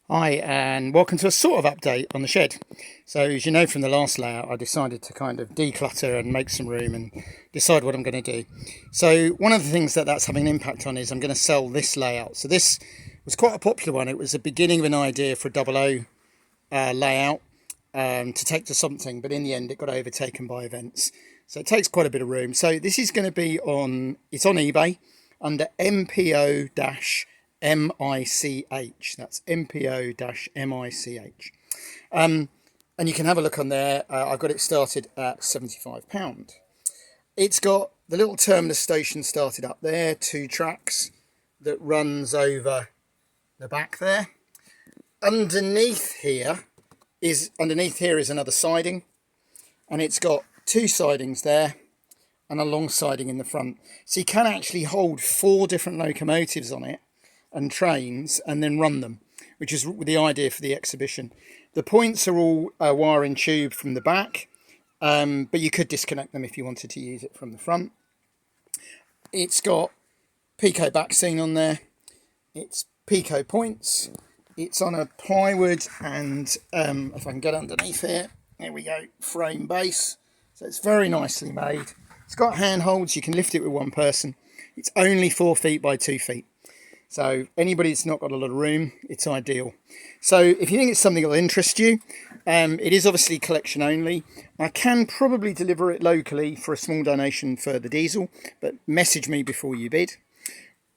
Hi, and welcome to a sort of update on the shed. So as you know from the last layout, I decided to kind of declutter and make some room and decide what I'm going to do. So one of the things that's having an impact on is I'm going to sell this layout. So this was quite a popular one. It was the beginning of an idea for a double O layout to take to something, but in the end it got overtaken by events. So it takes quite a bit of room. So this is going to be it's on eBay under MPO-MICH. That's MPO-MICH. And you can have a look on there. I've got it started at £75. It's got the little terminus station started up there, 2 tracks that runs over the back there. Underneath here is another siding, and it's got 2 sidings there and a long siding in the front. So you can actually hold 4 different locomotives on it and trains and then run them, which is the idea for the exhibition. The points are all wire and tube from the back, but you could disconnect them if you wanted to use it from the front. It's got Pico back scene on there. It's Pico points. It's on a plywood and if I can get underneath here, there we go, frame base. So it's very nicely made. It's got handholds, you can lift it with one person. It's only 4 feet by 2 feet. So anybody that's not got a lot of room, it's ideal. So if you think it's something that will interest you, it is obviously collection only. I can probably deliver it locally for a small donation for the diesel, but message me before you bid.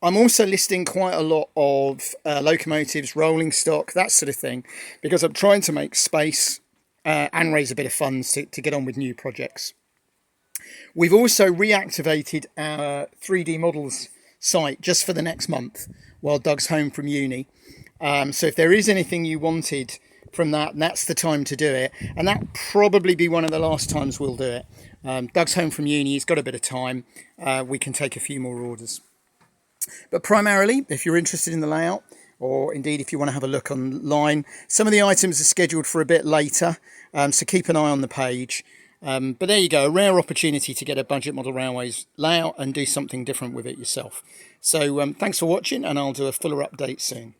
I'm also listing quite a lot of locomotives, rolling stock, that sort of thing, because I'm trying to make space and raise a bit of funds to get on with new projects. We've also reactivated our 3D models site just for the next month while Doug's home from uni. So if there is anything you wanted from that, that's the time to do it. And that'll probably be one of the last times we'll do it. Doug's home from uni, he's got a bit of time. We can take a few more orders. But primarily, if you're interested in the layout, or indeed if you want to have a look online, some of the items are scheduled for a bit later, so keep an eye on the page. But there you go, a rare opportunity to get a Budget Model Railways layout and do something different with it yourself. So thanks for watching, and I'll do a fuller update soon.